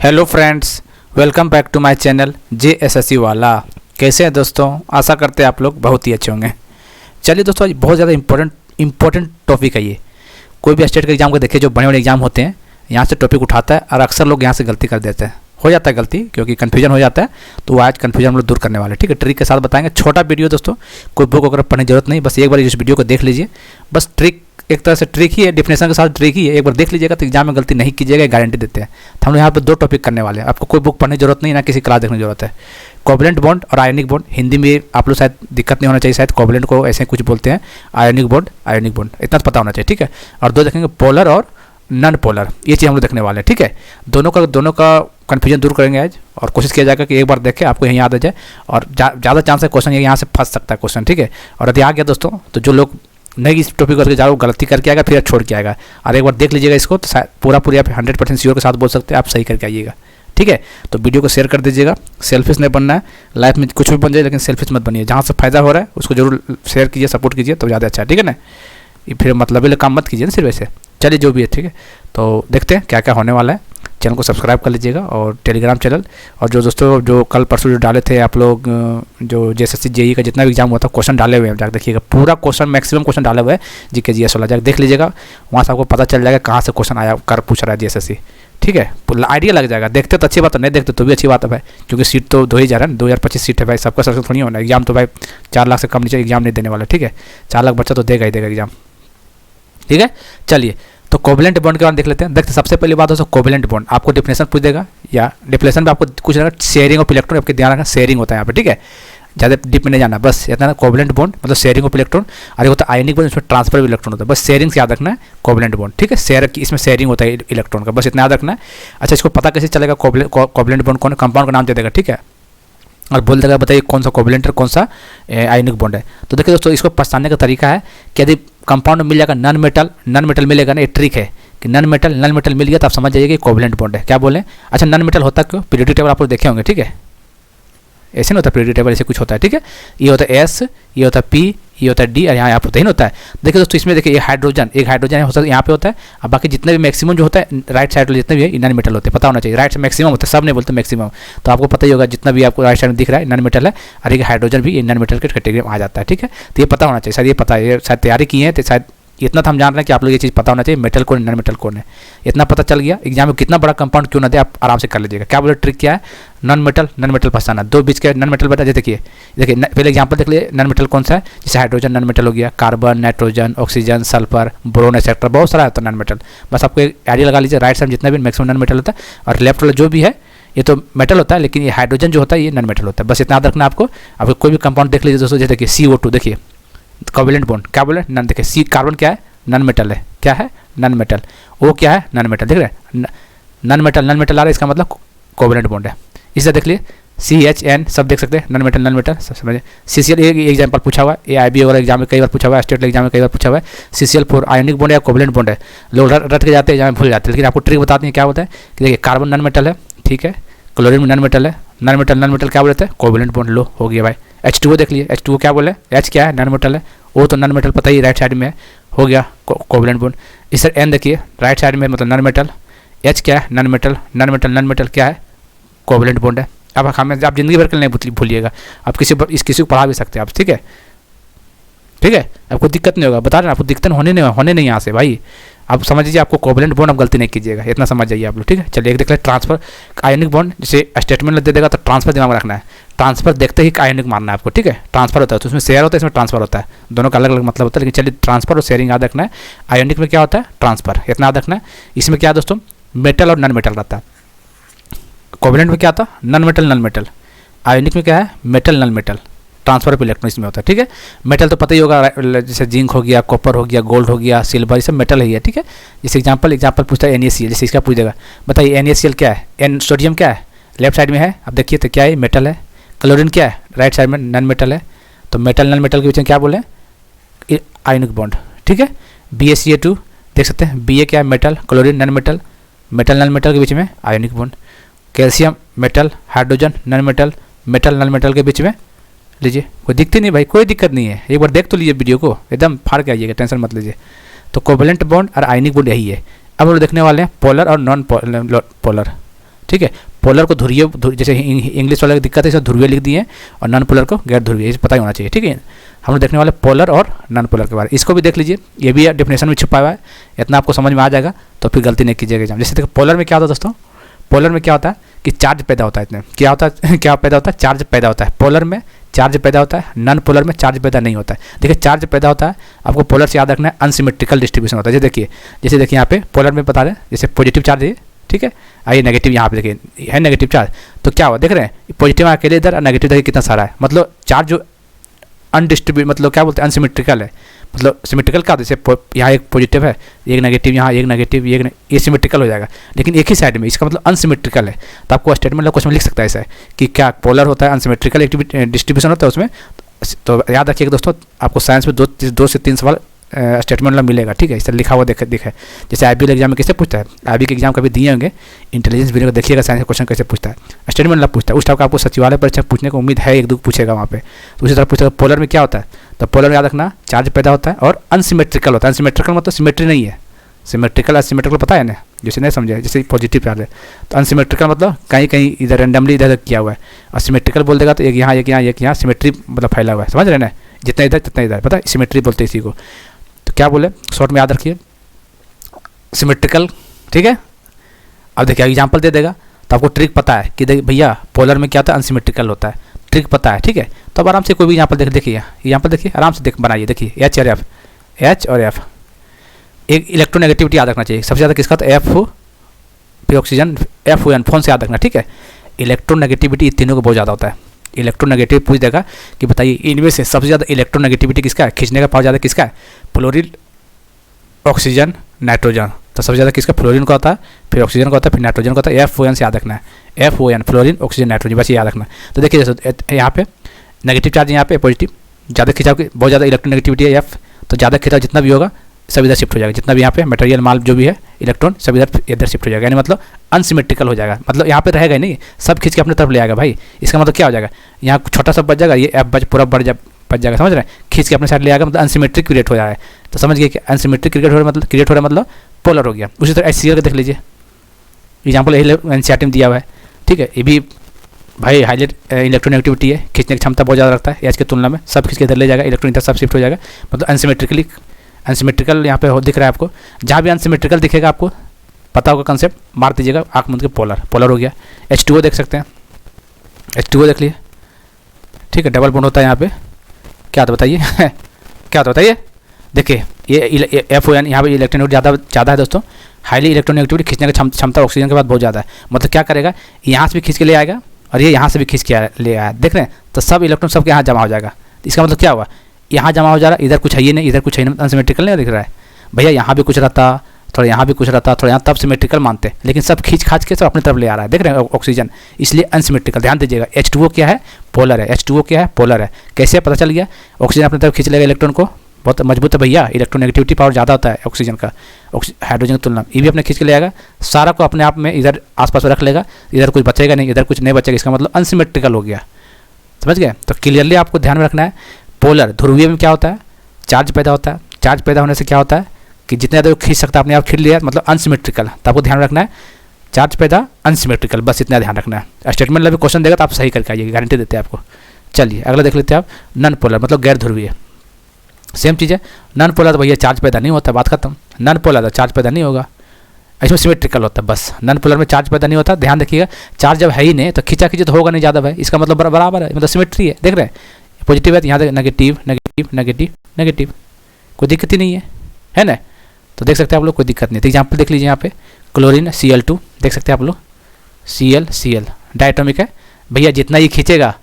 Hello friends, welcome back to my channel JSSC वाला। कैसे हैं दोस्तों? आशा करते हैं आप लोग बहुत ही अच्छे होंगे। चलिए दोस्तों, आज बहुत ज़्यादा इंपॉर्टेंट टॉपिक है ये। कोई भी स्टेट के एग्जाम को देखिए, जो बड़े बड़े एग्जाम होते हैं, यहाँ से टॉपिक उठाता है और अक्सर लोग यहाँ से गलती कर देते हैं। हो जाता है गलती, क्योंकि कन्फ्यूजन हो जाता है। तो आज कन्फ्यूजन हम लोग दूर करने वाले, ठीक है, ट्रिक के साथ बताएंगे। छोटा वीडियो दोस्तों, कोई बुक वगैरह पढ़ने की जरूरत नहीं, बस एक बार इस वीडियो को देख लीजिए। बस ट्रिक एक तरह से ट्रिक ही है, डिफिनेशन के साथ ट्रिक ही है। एक बार देख लीजिएगा तो एग्जाम में गलती नहीं कीजिएगा, गारंटी देते हैं। तो हम लोग यहाँ पर 2 टॉपिक करने वाले हैं। आपको कोई बुक पढ़ने की जरूरत नहीं, ना किसी क्लास देखने की जरूरत है। कोवलेंट बॉन्ड और आयनिक बॉन्ड, हिंदी में आप लोग शायद दिक्कत नहीं होना चाहिए। शायद कोवलेंट को ऐसे कुछ बोलते हैं, आयनिक बॉन्ड इतना तो पता होना चाहिए, ठीक है। और 2 देखेंगे, पोलर और नॉन पोलर, ये चीज़ हम लोग देखने वाले हैं, ठीक है। दोनों का कन्फ्यूजन दूर करेंगे आज, और कोशिश किया जाएगा कि एक बार देखें आपको यही याद आ जाए। और ज़्यादा चांस है क्वेश्चन यहाँ से फंस सकता है क्वेश्चन, ठीक है। और यदि आ गया दोस्तों, तो जो लोग नहीं इस टॉपिक करके जाओ, गलती करके आएगा, फिर छोड़ के आएगा। और एक बार देख लीजिएगा इसको, तो पूरा आप 100% श्योर के साथ बोल सकते हैं आप सही करके आइएगा, ठीक है। तो वीडियो को शेयर कर दीजिएगा। सेल्फिश नहीं बनना है, लाइफ में कुछ भी बन जाए, लेकिन सेल्फिश मत बनिए। जहाँ से फायदा हो रहा है उसको जरूर शेयर कीजिए, सपोर्ट कीजिए, तो ज़्यादा अच्छा है, ठीक है ना। ये फिर मतलब काम मत कीजिए ना सिर्फ ऐसे। चलिए जो भी है, ठीक है। तो देखते हैं क्या क्या होने वाला है। चैनल को सब्सक्राइब कर लीजिएगा, और टेलीग्राम चैनल, और जो दोस्तों जो कल परसों जो डाले थे आप लोग, जो JSSC JEE का जितना भी एग्जाम हुआ था, क्वेश्चन डाले हुए हैं, जाकर देखिएगा। पूरा क्वेश्चन, मैक्सिमम क्वेश्चन डाले हुए हैं GK GS वाला, जाकर देख लीजिएगा। वहाँ से आपको पता चल जाएगा कहाँ से क्वेश्चन आया, कर पूछ रहा है JSSC, ठीक है। आइडिया लग जाएगा। देखते तो अच्छी बात है, नहीं देखते तो भी अच्छी बात है भाई, क्योंकि सीट तो 2 ही जा रहा है, 2025 सीट है भाई। सबका सक्सेस थोड़ी होना है। एग्जाम तो भाई 4 लाख से कम नीचे एग्जाम नहीं देने वाला, ठीक है। 4 लाख बच्चा तो देगा ही देगा एग्जाम, ठीक है। चलिए, तो कोवलेंट बॉन्ड के बारे में देख लेते हैं। देखते सबसे पहली बात हो, कोवलेंट बॉन्ड आपको डिफिनेशन पूछ देगा, या डिफिनेशन में आपको कुछ रहेगा, शेयरिंग ऑफ इलेक्ट्रॉन, आपके ध्यान रखना शेयरिंग होता है यहाँ पे, ठीक है। ज़्यादा डीप में नहीं जाना, बस इतना ना। कोवलेंट बॉन्ड मतलब शेयरिंग ऑफ इलेक्ट्रॉन, और होता है आयनिक बॉन्ड, इसमें ट्रांसफर ऑफ इलेक्ट्रॉन होता है। बस शेयरिंग से याद रखना है कोवलेंट बॉन्ड, ठीक है। शेयर इसमें शेयरिंग होता है इलेक्ट्रॉन का, बस इतना याद रखना है। अच्छा, इसको पता कैसे चलेगा कोवलेंट बॉन्ड कौन, कंपाउंड का नाम दे देगा, ठीक है, और बोल देगा बताइए कौन सा कोवलेंट है, कौन सा आयनिक बॉन्ड है। तो देखिए दोस्तों, इसको पहचानने का तरीका है कि यदि कंपाउंड मिल जाएगा नॉन मेटल मिलेगा ना, ये ट्रिक है कि नॉन मेटल मिल गया तो आप समझ जाइए कि कोवलेंट बॉन्ड है। क्या बोले? अच्छा, नॉन मेटल होता क्यों? पीरियोडिक टेबल आप लोग देखे होंगे, ठीक है। ऐसे नहीं होता पीरियोडिक टेबल, ऐसे कुछ होता है, ठीक है। ये होता है S, ये होता है P, ये होता है D, और यहाँ यहाँ प्रोटीन होता है। देखिए दोस्तों, इसमें देखिए एक हाइड्रोजन होता है, यहाँ पे होता है। अब बाकी जितने भी मैक्सिमम जो होता है राइट साइड जितने भी है नॉन मेटल होते हैं, पता होना चाहिए। राइट से मैक्सिमम होता है, सब नहीं बोलते मैक्सिमम, तो आपको पता ही होगा। जितना भी आपको राइट साइड में दिख रहा है नॉन मेटल है, और एक हाइड्रोजन भी नॉन मेटल के कैटेगरी में आ जाता है, ठीक है। तो ये पता होना चाहिए, शायद ये पता है, शायद तैयारी की है, तो शायद इतना तो हम जान रहे हैं कि आप लोग ये चीज़ पता होना चाहिए, मेटल कौन नॉन मेटल कौन है। इतना पता चल गया, एग्जाम में कितना बड़ा कंपाउंड क्यों ना दे, आप आराम से कर लीजिएगा। क्या बोले? ट्रिक क्या है? नॉन मेटल पहचाना। 2 बीच के नॉन मेटल बता, देखिए पहले एग्जांपल देख लिए। नॉन मेटल कौन सा है? जैसे हाइड्रोजन नॉन मेटल हो गया, carbon, nitrogen, oxygen, sulphur, boron etcetera, बहुत सारा होता है नॉन मेटल। बस आपको एक आइडिया लगा लीजिए, राइट साइड जितना भी मैक्सिमम नॉन मेटल होता है, और लेफ्ट वाला जो भी है ये तो मेटल होता है, लेकिन ये हाइड्रोजन जो होता है ये नॉन मेटल होता है। बस इतना याद रखना आपको। आपको कोई भी कंपाउंड देख लीजिए दोस्तों, जैसे देखिए CO2, देखिए कोवलेंट बॉन्ड, क्या बोले? नॉन, देखिए C कार्बन क्या है? नॉन मेटल है। क्या है? Non metal. O क्या है? Non metal. देख रहे हैं, नॉन मेटल आ रहा है, इसका मतलब कोवलेंट बॉन्ड है। इससे देख लिए CHN, सब देख सकते हैं, नॉन मेटल सब समझे। CCl एक एग्जाम्पल पूछा हुआ है, AIB वगैरह एग्जाम में कई बार पूछा हुआ है, स्टेट एग्जाम में कई बार पूछा हुआ है। CCl4 आयनिक बॉन्ड है या कोवलेंट बॉन्ड है। लोग रट के जाते हैं, एग्जाम में भूल जाते हैं, लेकिन आपको ट्रिक बताते हैं क्या होता है कि देखिए कार्बन नॉन मेटल है, ठीक है, क्लोरीन नॉन मेटल है। नॉन मेटल क्या बोलते हैं? Covalent bond. लो हो गया भाई। H2O देख लिए, H2O क्या बोले? H क्या है? नॉन मेटल है। O तो नॉन मेटल पता ही, राइट साइड में है, हो गया कोवलेंट बॉन्ड। इस N देखिए, राइट साइड में मतलब नॉन मेटल। H क्या है? नॉन मेटल क्या है? कोवलेंट बॉन्ड है। अब हमें आप जिंदगी भर के लिए नहीं भूलिएगा, आप किसी को पढ़ा भी सकते हैं आप, ठीक है, ठीक है। आपको दिक्कत नहीं होगा, बता रहे हैं आपको, दिक्कत होने नहीं यहाँ से भाई। आप समझ लीजिए, आपको कोवलेंट बॉन्ड आप गलती नहीं कीजिएगा, इतना समझ जाइए आप लोग, ठीक है। चलिए एक देख लें, ट्रांसफर आयनिक बॉन्ड, जैसे स्टेटमेंट दे देगा तो ट्रांसफर दिमाग में रखना है। ट्रांसफर देखते ही आयनिक मारना है आपको, ठीक है। ट्रांसफर होता है तो उसमें शेयर होता है, इसमें ट्रांसफर होता है, दोनों का अलग अलग मतलब होता है, लेकिन चलिए ट्रांसफर और शेयरिंग याद रखना है। आयनिक में क्या होता है? ट्रांसफर, इतना याद रखना है। इसमें क्या दोस्तों? मेटल और नॉन मेटल रहता है। कोवलेंट में क्या था? Non metal. आयनिक में क्या है? Metal non metal, transfer of electron इसमें होता है, ठीक है। मेटल तो पता ही होगा, जैसे जिंक हो गया, कॉपर हो गया, गोल्ड हो गया, सिल्वर, ये सब मेटल ही है, ठीक है। जैसे एग्जांपल पूछता है NaCl, जैसे इसका पूछ देगा, बताइए NaCl क्या है? सोडियम क्या है? लेफ्ट साइड में है, अब देखिए तो क्या है? मेटल है। क्लोरीन क्या है? राइट साइड में नॉन मेटल है। तो मेटल नॉन मेटल के बीच में क्या बोले? आयनिक बॉन्ड, ठीक है। BaCl2 देख सकते हैं, Ba क्या है? Metal, chlorine non metal, non metal के बीच में ionic bond. Calcium metal, hydrogen non metal, non metal के बीच में लीजिए, कोई दिक्कत नहीं भाई, कोई दिक्कत नहीं है। एक बार देख तो लीजिए वीडियो को, एकदम फाड़ के आइएगा, टेंशन मत लीजिए। तो कोवलेंट बॉन्ड और आयनिक बॉन्ड यही है। अब हम लोग देखने वाले हैं पोलर और नॉन पोलर, ठीक है। पोलर को ध्रुवीय, जैसे इंग्लिश वाले की दिक्कत है, इसे ध्रुवीय लिख दिए, और नॉन पोलर को गैर ध्रुवीय, इसे पता ही होना चाहिए, ठीक है। हम लोग देखने वाले पोलर और नॉन पोलर के बारे में, इसको भी देख लीजिए, ये भी डेफिनेशन में छुपा हुआ है, इतना आपको समझ में आ जाएगा तो फिर गलती नहीं कीजिएगा एग्जाम। जैसे देखो पोलर में क्या होता है दोस्तों, पोलर में क्या होता है कि चार्ज पैदा होता है, इतने क्या होता है क्या पैदा होता है, चार्ज पैदा होता है। पोलर में चार्ज पैदा होता है, नॉन पोलर में चार्ज पैदा नहीं होता है। देखिए चार्ज पैदा होता है, आपको पोलर से याद रखना है, अनसिमेट्रिकल डिस्ट्रीब्यूशन होता है। जैसे देखिए यहाँ पे पोलर में बता रहे हैं, जैसे पॉजिटिव चार्ज है, ठीक है, आइए नेगेटिव यहाँ पे देखिए है नेगेटिव चार्ज, तो क्या हुआ देख रहे हैं, पॉजिटिव अकेले इधर और नेगेटिव देखिए कितना सारा है, मतलब चार्ज जो अनडिस्ट्रीब्यूट, मतलब क्या बोलते हैं, अनसिमेट्रिकल है। मतलब सिमेट्रिकल का जैसे यहाँ एक पॉजिटिव है, एक नेगेटिव, यहाँ एक नेगेटिव, ये सिमेट्रिकल हो जाएगा, लेकिन एक ही साइड में, इसका मतलब अनसिमेट्रिकल है। तो आपको स्टेटमेंट क्वेश्चन में लिख सकता है ऐसा कि क्या पोलर होता है, अनसिमेट्रिकल डिस्ट्रीब्यूशन होता है उसमें। तो याद रखिएगा दोस्तों, आपको साइंस में 2 से 3 सवाल स्टेटमेंट मिलेगा, ठीक है, इस तरह लिखा हुआ दिखे। जैसे IB एग्जाम में कैसे पूछता है, IB के एग्जाम कभी दिए होंगे, इंटेलिजेंस वीडियो को देखिएगा, साइंस का क्वेश्चन कैसे पूछता है, स्टेटमेंट पूछता है। उस टाइप का आपको सचिवालय परीक्षा पूछने को उम्मीद है, 1-2 पूछेगा वहाँ पे। तो उसी तरह पूछेगा पोलर में क्या होता है, तो पोलर में याद रखना चार्ज पैदा होता है और अनसिमेट्रिकल होता है। अनसिमेट्रिकल मतलब सिमेट्री नहीं है, सिमेट्रिकल असिमेट्रिकल पता है ना, जैसे नहीं समझे, जैसे पॉजिटिव चार्ज है, तो अनसिमेट्रिकल मतलब कहीं कहीं इधर रेंडमली इधर किया हुआ है, और सिमेट्रिकल बोल देगा तो एक यहाँ एक यहाँ एक यहाँ, सिमेट्री मतलब फैला हुआ है, समझ रहे ना, जितना इधर जितना इधर, पता है सिमेट्री बोलते हैं इसी को। तो क्या बोले शॉर्ट में याद रखिए, सिमेट्रिकल, ठीक है। अब देखिए एग्जाम्पल दे देगा तो आपको ट्रिक पता है कि देखिए भैया पोलर में क्या होता है, अनसिमेट्रिकल होता है, ट्रिक पता है, ठीक है। तो अब आराम से कोई भी एग्जाम्पल देखिए, एग्जाम्पल देखिए आराम से बनाइए, देखिए H और F, एक इलेक्ट्रोनेगेटिविटी याद रखना चाहिए सबसे ज़्यादा किसका, तो F फिर ऑक्सीजन FON, फोन से याद रखना, ठीक है। इलेक्ट्रोनेगेटिविटी इन तीनों को बहुत ज़्यादा होता है। इलेक्ट्रोनेगेटिव पूछ देगा कि बताइए इनमें से सबसे ज़्यादा इलेक्ट्रोनेगेटिविटी किसका है, खींचने का पावर ज़्यादा किसका है, फ्लोरीन, ऑक्सीजन, नाइट्रोजन। तो सबसे ज़्यादा किसका, फ्लोरीन का होता है, फिर ऑक्सीजन का होता है, फिर नाइट्रोजन का होता है। FON से याद रखना है, FON फ्लोरीन, ऑक्सीजन, नाइट्रोजन, बस ये याद रखना। तो देखिए जैसे यहाँ पे नेगेटिव चार्ज, यहाँ पे पॉजिटिव, ज़्यादा खिंचाव की बहुत ज़्यादा इलेक्ट्रोनेगेटिविटी है F, तो ज़्यादा खिंचाव जितना भी होगा सब इधर शिफ्ट हो जाएगा, जितना भी यहाँ पे मटेरियल माल जो भी है इलेक्ट्रॉन सब इधर शिफ्ट हो जाएगा, यानी मतलब अनसिमेट्रिकल हो जाएगा, मतलब यहाँ पे रहेगा ही नहीं, सब खींच के अपने तरफ ले आएगा भाई। इसका मतलब क्या हो जाएगा, यहाँ छोटा सा बच जाएगा, ये F पूरा बच जाएगा, समझ रहे हैं, खींच के अपने साइड ले आएगा, मतलब अनसिमेट्रिक क्रिएट हो जाएगा। तो समझ गए कि अनसिमेट्रिक क्रिएट हो रहा है मतलब पोलर हो गया। उसी तरह HCl का देख लीजिए, एग्जाम्पल यही NCERT में दिया हुआ है, ठीक है। ये भी भाई हाईलाइट इलेक्ट्रोनेगेटिविटी है, खींचने की क्षमता बहुत ज़्यादा रखता है H की तुलना में, सब खींच के इधर ले जाएगा, इलेक्ट्रॉन इधर सब शिफ्ट हो जाएगा, मतलब अनसिमेट्रिकल यहाँ पे दिख रहा है आपको। जहाँ भी अनसिमेट्रिकल दिखेगा आपको पता होगा कंसेप्ट, मार दीजिएगा आँख मूंद के पोलर हो गया। H2O देख सकते हैं, H2O देख लिए, ठीक है, डबल बॉन्ड होता है यहाँ पे, क्या होता बताइए क्या होता बताइए, देखिए ये FON, यहाँ पे इलेक्ट्रोनेगेटिविटी ज़्यादा है दोस्तों, हाईली इलेक्ट्रोनेगेटिविटी खींचने की क्षमता ऑक्सीजन के बाद बहुत ज़्यादा है, मतलब क्या करेगा, यहाँ से भी खींच के ले आएगा और ये यहाँ से भी खींच के ले आया, देख रहे हैं, तो सब इलेक्ट्रॉन सबके यहाँ जमा हो जाएगा। इसका मतलब क्या हुआ, यहाँ जमा हो जा रहा है, इधर कुछ है ही नहीं, इधर कुछ है नहीं, अनसिमेट्रिकल नहीं दिख रहा है भैया, यहाँ भी कुछ रहता, थोड़ा यहाँ भी कुछ रहता, थोड़ा यहाँ, तब सिमेट्रिकल मानते हैं, लेकिन सब खींच खाच के सब अपनी तरफ ले आ रहा है, देख रहे हैं ऑक्सीजन, इसलिए अनसिमेट्रिकल। ध्यान दीजिएगा H2O क्या है, पोलर है, H2O क्या है, पोलर है। कैसे पता चल गया, ऑक्सीजन अपनी तरफ खींच लेगा इलेक्ट्रॉन को, बहुत मजबूत है भैया, इलेक्ट्रोनेगेटिविटी पावर ज़्यादा होता है ऑक्सीजन का हाइड्रोजन की तुलना में, ये भी अपने खींच के ले आएगा, सारा को अपने आप में इधर आसपास रख लेगा, इधर कुछ बचेगा नहीं, इधर कुछ नहीं बचेगा, इसका मतलब अनसिमेट्रिकल हो गया, समझ गए। तो क्लियरली आपको ध्यान में रखना है, पोलर ध्रुवीय में क्या होता है, चार्ज पैदा होता है, चार्ज पैदा होने से क्या होता है कि जितना ज़्यादा खींच सकता है अपने आप खींच लिया, मतलब अनसिमेट्रिकल। तो आपको ध्यान रखना है चार्ज पैदा अनसिमेट्रिकल, बस इतना ध्यान रखना है। स्टेटमेंट भी क्वेश्चन देगा तो आप सही करके आइएगा, गारंटी देते हैं आपको। चलिए अगला देख लेते हैं आप, नॉन पोलर मतलब गैर ध्रुवीय, सेम चीज़ है। नॉन पोलर तो भैया चार्ज पैदा नहीं होता, बात खत्म, नॉन पोलर तो चार्ज पैदा नहीं होगा, इसमें सिमेट्रिकल होता है बस। नॉन पोलर में चार्ज पैदा नहीं होता, ध्यान रखिएगा, चार्ज जब है ही नहीं तो खींचा खींची तो होगा नहीं ज़्यादा भाई, इसका मतलब बराबर है, मतलब सिमेट्री है, देख रहे हैं, पॉजिटिव है तो यहाँ तक नेगेटिव नेगेटिव नेगेटिव नेगेटिव, कोई दिक्कत ही नहीं है ना। तो देख सकते हैं आप लोग, कोई दिक्कत नहीं। तो एग्जाम्पल देख लीजिए यहाँ पे, क्लोरीन Cl2 देख सकते हैं आप लोग, Cl डायटोमिक है भैया, जितना ही खींचेगा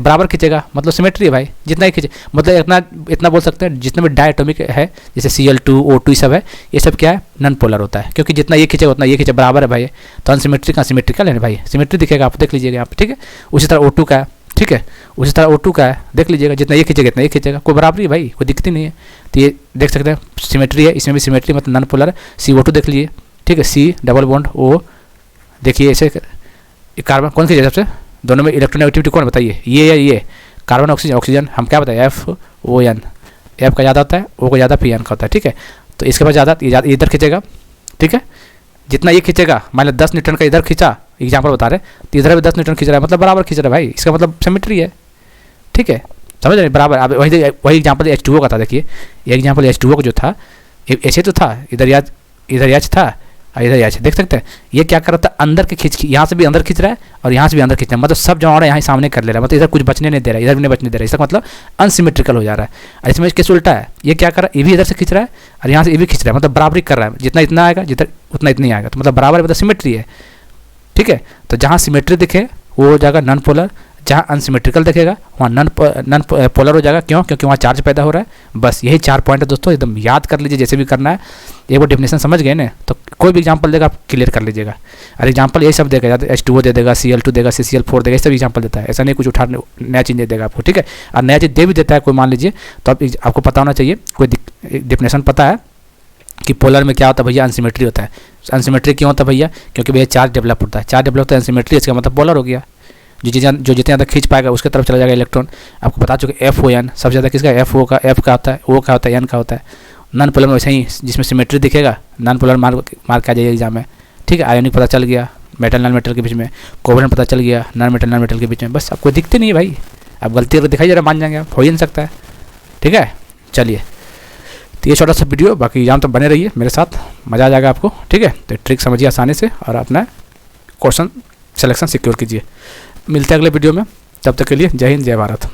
बराबर खींचेगा, मतलब सिमेट्री है भाई, जितना ही खींचे, मतलब इतना बोल सकते हैं, जितने भी डायटोमिक है जैसे Cl2 O2 सब है, ये सब क्या है, नॉन पोलर होता है, क्योंकि जितना ये खींचेगा उतना ये खींचे, बराबर है भाई। तो अनसिमेट्रिक अनसिमेट्रिकल है भाई, सिमेट्री दिखेगा, आप देख लीजिएगा यहाँ पे, ठीक है। उसी तरह O2 का है, ठीक है, उसी तरह O2 का है, देख लीजिएगा, जितना ये खींचेगा इतना ये खींचेगा, कोई बराबरी है भाई, कोई दिक्कत ही नहीं है। तो ये देख सकते हैं सिमेट्री है, इसमें भी सिमेट्री मतलब नॉन पोलर है। CO2 देख लीजिए, ठीक है, C डबल बॉन्ड O, देखिए ऐसे कार्बन कौन खींचे सबसे, दोनों में इलेक्ट्रोनेगेटिविटी कौन बताइए, ये या ये, कार्बन ऑक्सीजन हम क्या बताए, FON, F का ज़्यादा होता है, O का ज़्यादा, P N का होता है, ठीक है। तो इसके पास ज़्यादा इधर खींचेगा, ठीक है, जितना ये खींचेगा, मान लो 10 न्यूटन का इधर खींचा, एग्जाम्पल बता रहे, तो इधर भी 10 न्यूटन खींच रहा है, मतलब बराबर खींच रहा है भाई, इसका मतलब सिमेट्री है। ठीक है, समझ रहे बराबर। अब वही एग्जाम्पल H2O का था, देखिए ये एग्जाम्पल H2O का जो था, ऐसे तो था, इधर H था और इधर H, देख सकते हैं ये क्या कर रहा था, अंदर के खींच, यहाँ से भी अंदर खींच रहा है और यहाँ से भी अंदर खींच रहा है, मतलब सब जमा रहा है यहाँ सामने कर ले रहा है, मतलब इधर कुछ बचने नहीं दे रहा है, इधर भी नहीं बचने दे रहा है, इसका मतलब अनसिमेट्रिकल हो जा रहा है। और इसमें केस उल्टा है, ये क्या कर रहा है, ये भी इधर से खींच रहा है और यहाँ से ये भी खींच रहा है, मतलब बराबरी कर रहा है, जितना इतना आएगा जितना उतना इतना ही आएगा, तो मतलब बराबर मतलब सिमेट्री है। ठीक है, तो जहाँ सिमेट्री दिखे वो हो जाएगा नॉन पोलर, जहाँ अनसिमेट्रिकल दिखेगा वहाँ नॉन पोलर हो जाएगा। क्यों? क्योंकि वहाँ चार्ज पैदा हो रहा है। बस यही 4 पॉइंट है दोस्तों, एकदम याद कर लीजिए जैसे भी करना है। एक बार डेफिनेशन समझ गए ना, तो कोई भी एग्जांपल देगा आप क्लियर कर लीजिएगा। और एग्जांपल यही सब देगा, या H2O दे देगा, Cl2 देगा, CCl4 देगा, ये सब एग्जांपल देता है, ऐसा नहीं कुछ उठा नया चीज़ दे देगा आपको। ठीक है, और नया चीज़ दे भी देता है कोई, मान लीजिए, तो आपको पता होना चाहिए, कोई डेफिनेशन पता है कि पोलर में क्या होता है भैया, अनसिमेट्री होता है। अनसिमेट्री क्यों होता है भैया? क्योंकि भैया चार्ज डेवलप होता है, चार्ज डेवलप होता है, अनसिमेट्री, इसका मतलब पोलर हो गया। जो जितने ज़्यादा खींच पाएगा उसके तरफ चला जाएगा इलेक्ट्रॉन। आपको बता चुके FON सबसे ज़्यादा किसका, FO का, F का होता है, O का होता है, N का होता है। नॉन पोलर में वैसे ही, जिसमें सिमेट्री दिखेगा नॉन पोलर मार्क आ जाएगा एग्जाम में। ठीक है, आयोनिक पता चल गया, मेटल नॉन मेटल के बीच में, कोवेलेंट पता चल गया, नॉन मेटल के बीच में, बस आपको दिखते नहीं है भाई। आप गलती अगर दिखाई जरा मान जाएंगे आप, हो ही नहीं सकता है। ठीक है, चलिए, तो ये छोटा सा वीडियो, बाकी एग्जाम तो बने रहिए मेरे साथ, मज़ा आ जाएगा आपको। ठीक है, तो ट्रिक समझिए आसानी से और अपना क्वेश्चन सिलेक्शन सिक्योर कीजिए। मिलते हैं अगले वीडियो में, तब तक के लिए जय हिंद, जय भारत।